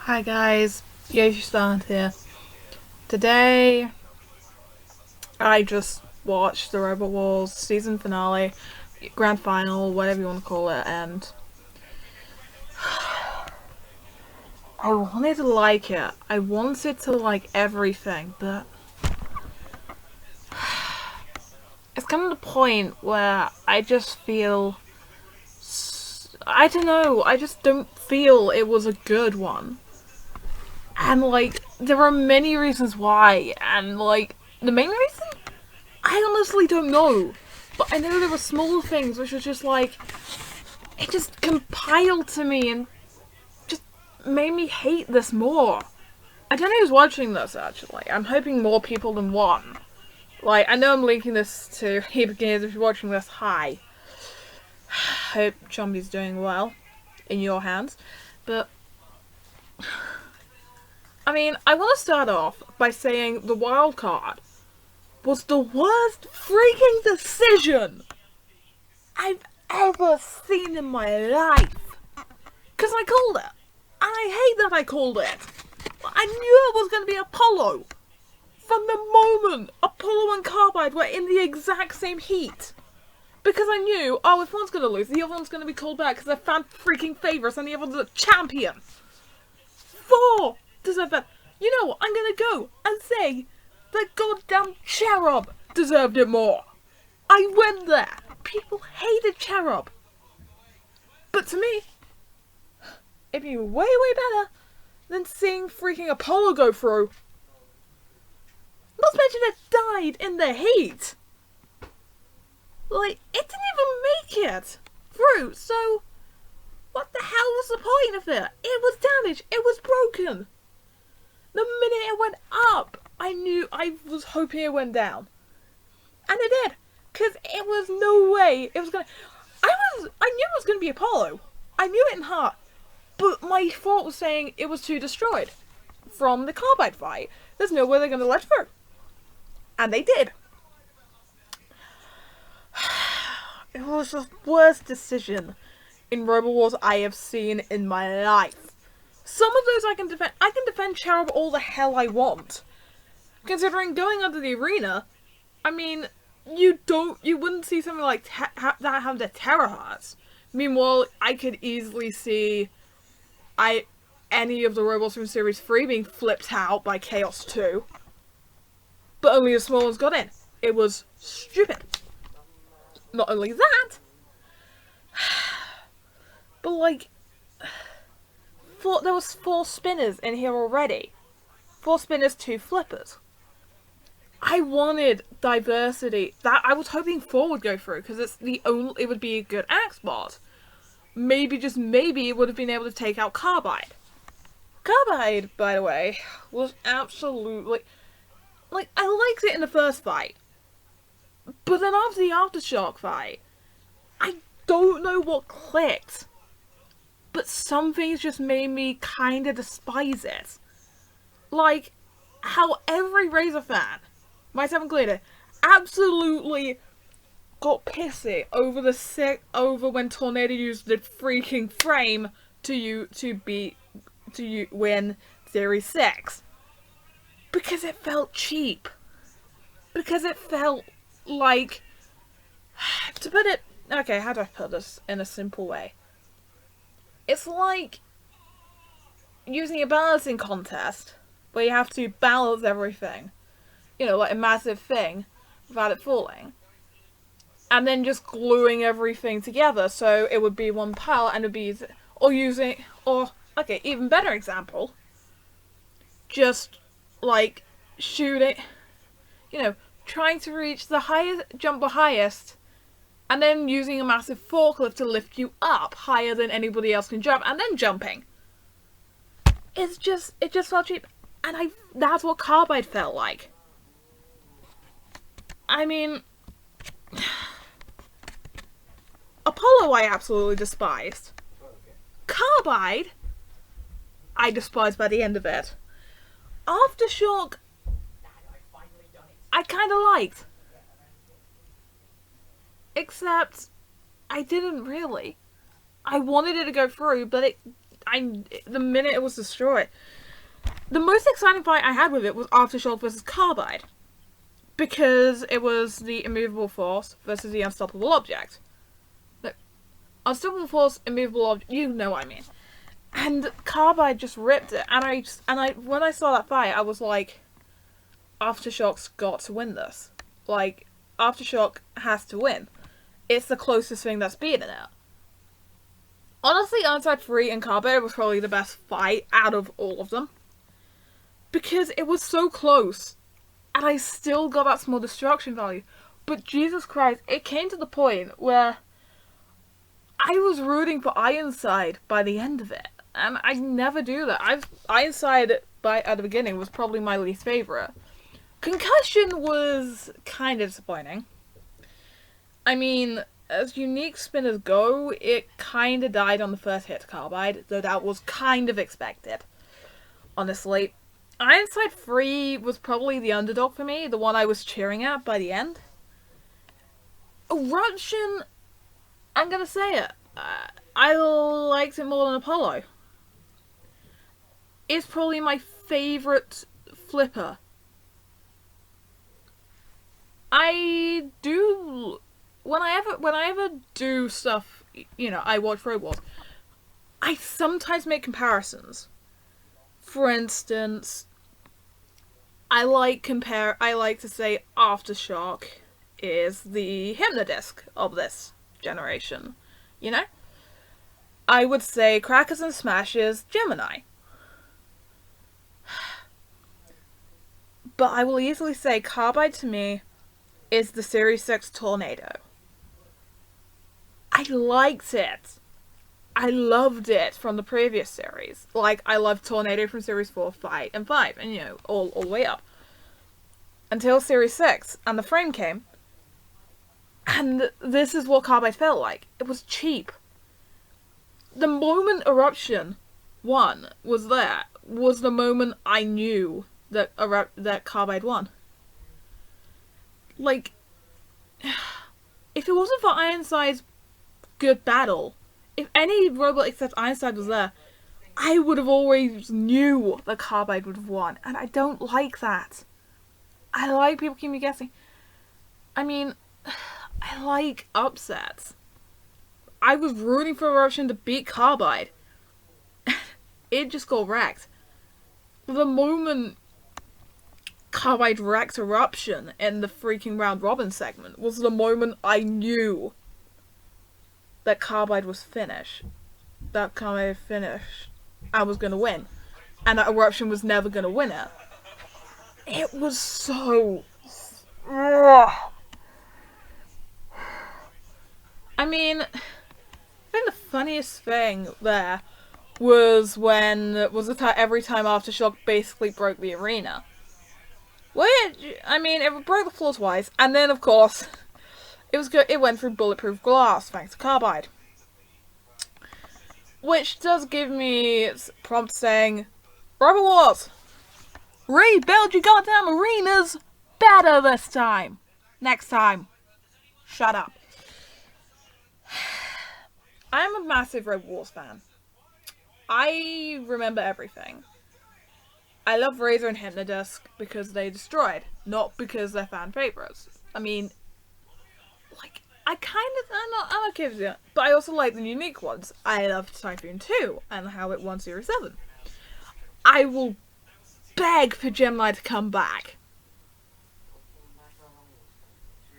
Hi guys, Yoshi here. Today, I just watched the Robot Wars season finale, grand final, whatever you want to call it, and I wanted to like it. I wanted to like everything, but it's come to the point where I just feel. I don't know, I just don't feel it was a good one. And like, there are many reasons why, and like, the main reason? I honestly don't know. But I know there were small things which was just like, it just compiled to me and just made me hate this more. I don't know who's watching this actually. I'm hoping more people than one. Like, I know I'm linking this to He Begins if you're watching this. Hi. Hope Chomby's doing well in your hands. But, I mean, I want to start off by saying the wild card was the worst freaking decision I've ever seen in my life. Because I called it. And I hate that I called it. I knew it was going to be Apollo. From the moment Apollo and Carbide were in the exact same heat. Because I knew, oh, if one's going to lose, the other one's going to be called back because they're fan freaking favourites and the other one's a champion. Four deserve that. You know what, I'm going to go and say the goddamn Cherub deserved it more. I went there. People hated Cherub. But to me, it'd be way, way better than seeing freaking Apollo go through. Not to mention it died in the heat. Like, it didn't even make it through, so what the hell was the point of it? It was damaged. It was broken. The minute it went up, I was hoping it went down. And it did. Because it was no way it was gonna... I knew it was gonna be Apollo. I knew it in heart. But my thought was saying it was too destroyed from the Carbide fight. There's no way they're gonna let through. And they did. It was the worst decision in Robot Wars I have seen in my life. Some of those I can defend. I can defend Cherub all the hell I want. Considering going under the arena, I mean, you wouldn't see something like that have the Terror Hearts. Meanwhile, I could easily see any of the robots from Series 3 being flipped out by Chaos 2. But only the small ones got in. It was stupid. Not only that, but like, there was 4 spinners in here already. 4 spinners, 2 flippers. I wanted diversity. That I was hoping 4 would go through because it would be a good axe bot. Maybe, just maybe, it would have been able to take out Carbide. Carbide, by the way, was absolutely... Like, I liked it in the first fight. But then after the Aftershock fight, I don't know what clicked. But some things just made me kinda despise it. Like, how every Razor fan, myself included, absolutely got pissy over when Tornado used the freaking frame to win Series 6. Because it felt cheap. Because it felt like... To put it... Okay, how do I put this in a simple way? It's like using a balancing contest where you have to balance everything. You know, like a massive thing without it falling. And then just gluing everything together so it would be one pile and it would be... Okay, even better example. Just... like, shooting, trying to reach the jump the highest, and then using a massive forklift to lift you up higher than anybody else can jump, and then jumping. It just felt cheap, and that's what Carbide felt like. I mean, Apollo I absolutely despised. Carbide, I despised by the end of it. Aftershock, I kind of liked. Except, I didn't really. I wanted it to go through, but the minute it was destroyed. The most exciting fight I had with it was Aftershock versus Carbide. Because it was the immovable force versus the unstoppable object. Look, unstoppable force, immovable object, you know what I mean. And Carbide just ripped it. And I when I saw that fight, I was like, Aftershock's got to win this. Like, Aftershock has to win. It's the closest thing that's beaten it. Honestly, Ironside 3 and Carbide was probably the best fight out of all of them. Because it was so close. And I still got that small destruction value. But Jesus Christ, it came to the point where I was rooting for Ironside by the end of it. And I never do that. Ironside at the beginning was probably my least favourite. Concussion was kind of disappointing. I mean, as unique spinners go, it kind of died on the first hit to Carbide, though that was kind of expected. Honestly. Ironside 3 was probably the underdog for me, the one I was cheering at by the end. Eruption, I'm gonna say it, I liked it more than Apollo. It's probably my favourite flipper. I do, when I ever do stuff, you know, I watch Road Wars, I sometimes make comparisons. For instance, I like to say Aftershock is the Hypnodisc of this generation, you know? I would say Crackers and Smashes, Gemini. But I will easily say Carbide to me is the Series 6 Tornado. I liked it. I loved it from the previous series. Like, I loved Tornado from Series 4, 5, and 5. And, you know, all the way up. Until Series 6. And the frame came. And this is what Carbide felt like. It was cheap. The moment Eruption 1 was there, was the moment I knew that Carbide won. Like, if it wasn't for Ironside's good battle, if any robot except Ironside was there, I would have always knew that Carbide would have won. And I don't like that. I like people keep me guessing. I mean, I like upsets. I was rooting for Eruption to beat Carbide. It just got wrecked. The moment Carbide wrecked Eruption in the freaking round robin segment was the moment I knew that Carbide was finished. That Carbide finished. I was gonna win. And that Eruption was never gonna win it. It was so... Ugh. I mean, I think the funniest thing there was when every time Aftershock basically broke the arena. Which, I mean, it broke the floor twice, and then of course it was good. It went through bulletproof glass thanks to Carbide, which does give me prompt saying, Robot Wars, rebuild your goddamn arenas better this time. Next time, shut up. I'm a massive Road Wars fan. I remember everything. I love Razor and Hypnodisc because they destroyed, not because they're fan favorites. I mean, like, I'm okay with it, but I also like the unique ones. I love Typhoon 2 and how it won Series 7. I will beg for Gemini to come back.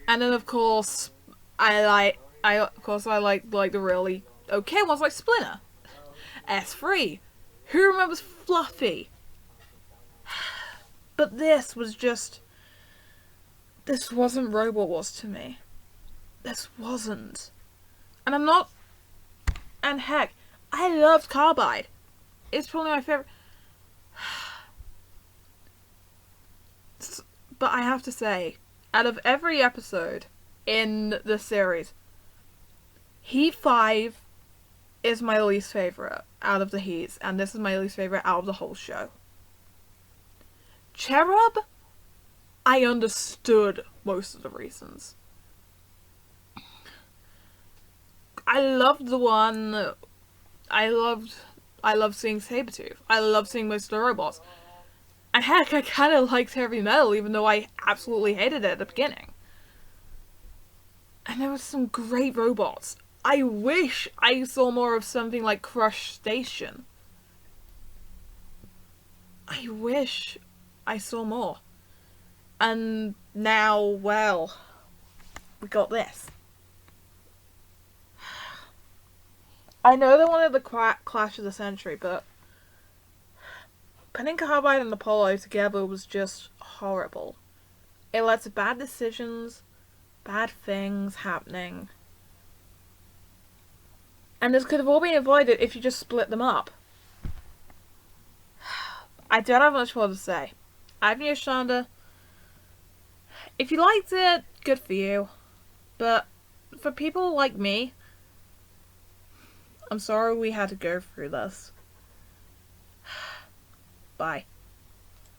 And then of course, I like the really okay ones like Splinter. S3. Who remembers Fluffy? But this wasn't Robot Wars to me. This wasn't. And I'm not... And heck, I loved Carbide. It's probably my favorite... But I have to say, out of every episode in the series, Heat 5 is my least favorite out of the heats, and this is my least favorite out of the whole show. Cherub, I understood most of the reasons. I loved I love seeing Sabretooth. I love seeing most of the robots. And heck, I kind of liked Heavy Metal, even though I absolutely hated it at the beginning. And there were some great robots. I wish I saw more of something like Crush Station. I wish I saw more. And now, well, we got this. I know they wanted the Clash of the Century, but putting Carbide and Apollo together was just horrible. It led to bad decisions, bad things happening. And this could have all been avoided if you just split them up. I don't have much more to say. I've been Yoshanda. If you liked it, good for you. But for people like me, I'm sorry we had to go through this. Bye.